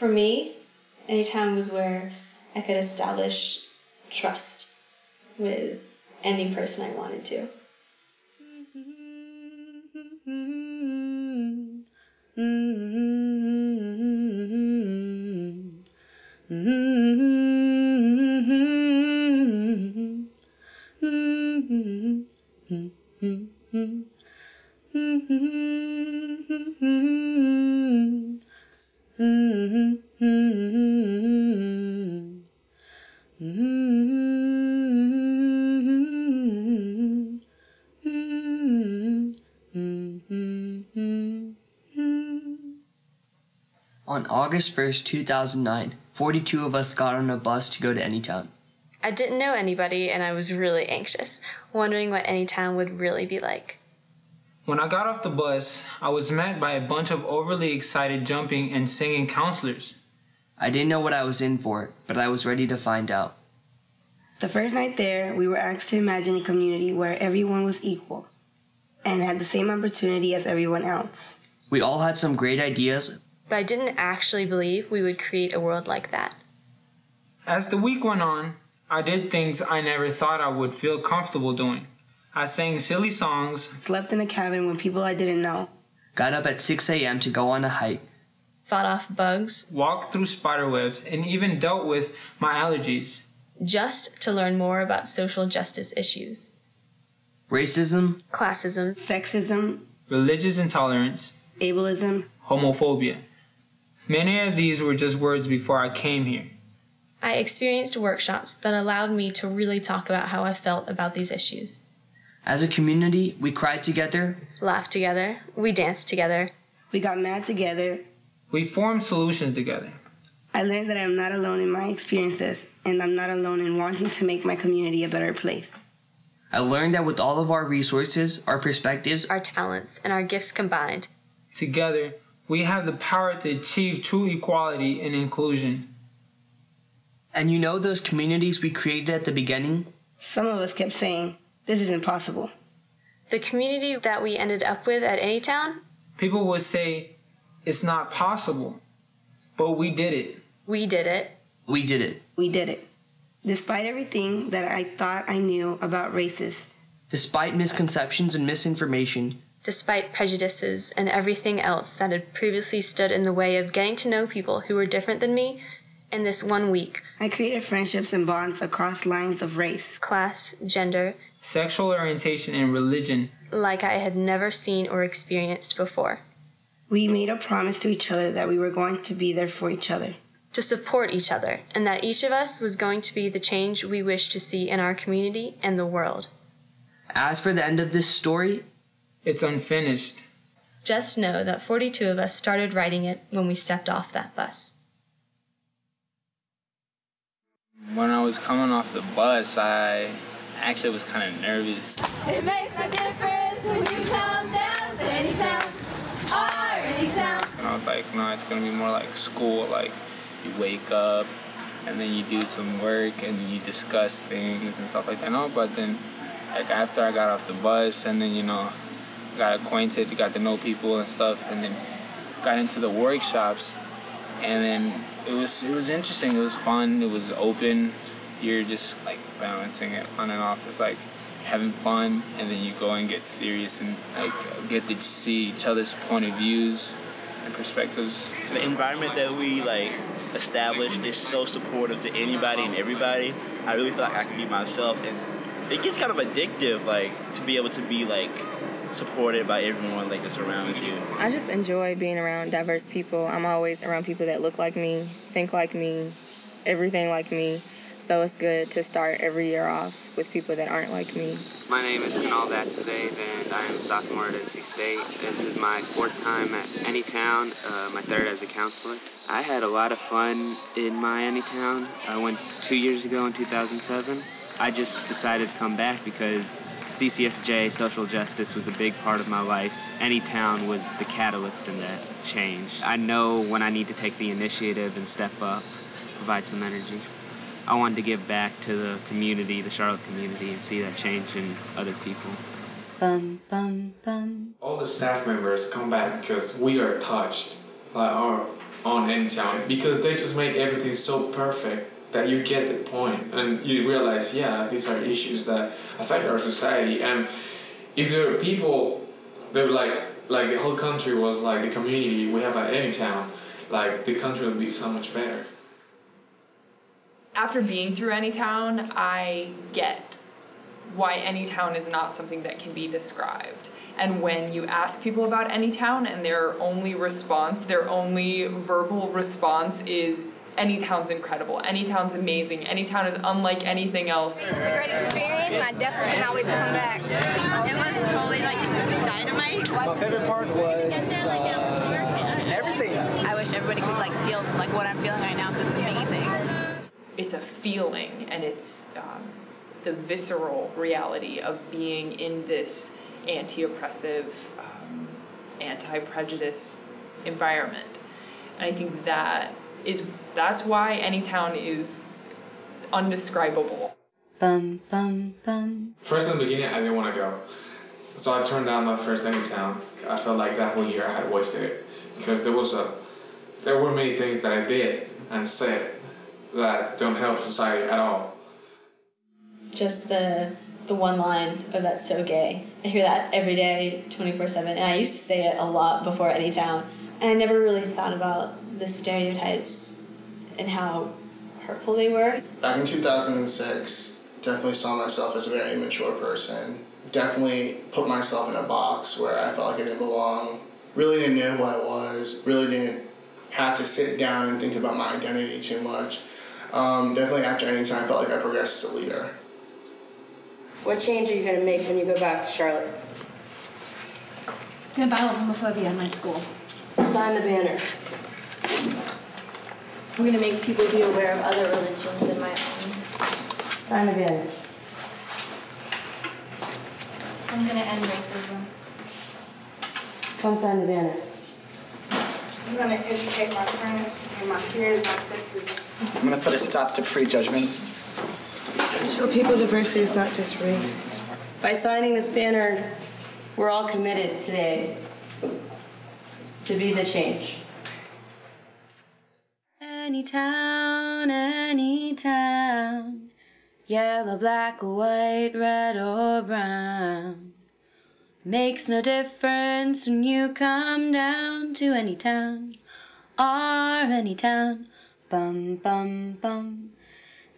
For me, Anytown was where I could establish trust with any person I wanted to. On August 1st, 2009, 42 of us got on a bus to go to Anytown. I didn't know anybody, and I was really anxious, wondering what Anytown would really be like. When I got off the bus, I was met by a bunch of overly excited jumping and singing counselors. I didn't know what I was in for, but I was ready to find out. The first night there, we were asked to imagine a community where everyone was equal and had the same opportunity as everyone else. We all had some great ideas, But I didn't actually believe we would create a world like that. As the week went on, I did things I never thought I would feel comfortable doing. I sang silly songs, Slept in a cabin with people I didn't know. got up at 6 a.m. to go on a hike, Fought off bugs, walked through spider webs, and even dealt with my allergies. just to learn more about social justice issues. racism, Classism, Sexism, Religious intolerance, ableism. homophobia. Many of these were just words before I came here. I experienced workshops that allowed me to really talk about how I felt about these issues. As a community, we cried together, Laughed together, we danced together. We got mad together. We formed solutions together. I learned that I'm not alone in my experiences, and I'm not alone in wanting to make my community a better place. I learned that with all of our resources, our perspectives, Our talents and our gifts combined, Together, we have the power to achieve true equality and inclusion. and you know those communities we created at the beginning? Some of us kept saying, this isn't possible. the community that we ended up with at Anytown, People would say, it's not possible, but we did it. we did it. We did it. We did it. Despite everything that I thought I knew about races, Despite misconceptions and misinformation, Despite prejudices and everything else that had previously stood in the way of getting to know people who were different than me, in this 1 week, I created friendships and bonds across lines of race. class, gender, Sexual orientation and religion. like I had never seen or experienced before. We made a promise to each other that we were going to be there for each other. To support each other, and that each of us was going to be the change we wished to see in our community and the world. as for the end of this story, It's unfinished. Just know that 42 of us started writing it when we stepped off that bus. When I was coming off the bus, I actually was kind of nervous. It makes a difference when you come down to Anytown, or Anytown. And I was like, no, it's going to be more like school. Like, you wake up, and then you do some work, and you discuss things and stuff like that. No, but then, like, after I got off the bus, and then, got acquainted, got to know people and stuff, and then got into the workshops, and then it was interesting. It was fun. It was open. You're just like balancing it on and off. It's like having fun, and then you go and get serious and like get to see each other's point of views and perspectives. The environment that we established is so supportive to anybody and everybody. I really feel like I can be myself, and it gets kind of addictive, to be able to be supported by everyone that surrounds you. I just enjoy being around diverse people. I'm always around people that look like me, think like me, everything like me. So it's good to start every year off with people that aren't like me. My name is Kanal Datsade, and I am a sophomore at NC State. This is my 4th time at Anytown, my 3rd as a counselor. I had a lot of fun in my Anytown. I went 2 years ago in 2007. I just decided to come back because CCSJ, social justice, was a big part of my life. Anytown was the catalyst in that change. I know when I need to take the initiative and step up, provide some energy. I wanted to give back to the community, the Charlotte community, and see that change in other people. Bum, bum, bum. All the staff members come back because we are touched. on Anytown because they just make everything so perfect that you get the point and you realize, yeah, these are issues that affect our society. And if there are people that were like the whole country was like the community we have at Anytown, like the country would be so much better. After being through Anytown, I get why Anytown is not something that can be described. And when you ask people about Anytown and their only response, their only verbal response is, Anytown's incredible, Anytown's amazing, Anytown is unlike anything else. It was a great experience and I definitely cannot wait to come back. It was totally like dynamite. My favorite part was everything. I wish everybody could like feel like what I'm feeling right now because it's amazing. It's a feeling, and it's the visceral reality of being in this anti-oppressive, anti-prejudice environment. And I think that's why Anytown is undescribable. Bum, bum, bum. First in the beginning, I didn't want to go. So I turned down my first Anytown. I felt like that whole year I had wasted it because there were many things that I did and said that don't help society at all. Just the one line of "that's so gay." I hear that every day, 24/7, and I used to say it a lot before Anytown. And I never really thought about the stereotypes and how hurtful they were. Back in 2006, definitely saw myself as a very immature person. Definitely put myself in a box where I felt like I didn't belong. Really didn't know who I was. Really didn't have to sit down and think about my identity too much. Definitely after Anytown, I felt like I progressed as a leader. What change are you going to make when you go back to Charlotte? I'm going to battle homophobia in my school. Sign the banner. I'm going to make people be aware of other religions in my own. Sign the banner. I'm going to end racism. Come sign the banner. I'm going to educate my friends and my peers on sexism. I'm going to put a stop to prejudgment. Show people diversity is not just race. By signing this banner, we're all committed today to be the change. Anytown, Anytown, yellow, black, or white, red, or brown. Makes no difference when you come down to Anytown, our Anytown. Bum, bum, bum.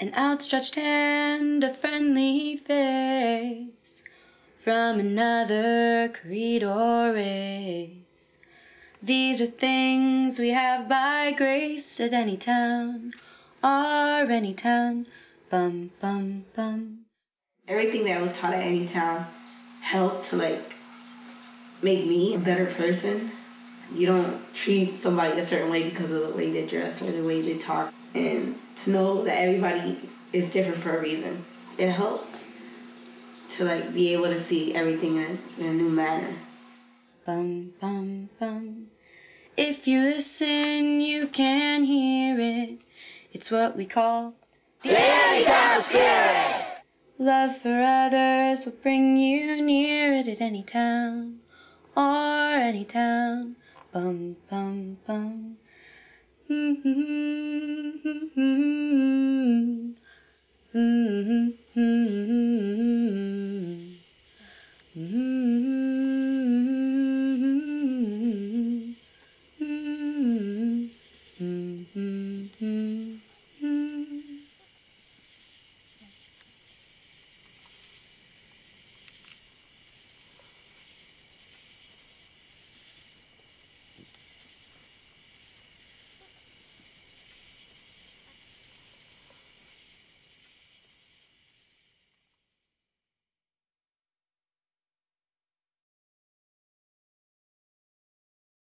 An outstretched hand, a friendly face from another creed or race. These are things we have by grace at Anytown, our Anytown. Bum, bum, bum. Everything that was taught at Anytown helped to make me a better person. You don't treat somebody a certain way because of the way they dress or the way they talk. And to know that everybody is different for a reason, it helped to be able to see everything in a new manner. Bum, bum, bum. If you listen, you can hear it. It's what we call the Anytown spirit. Love for others will bring you near it at Anytown, or Anytown. Bum, bum, bum. Mm-hmm.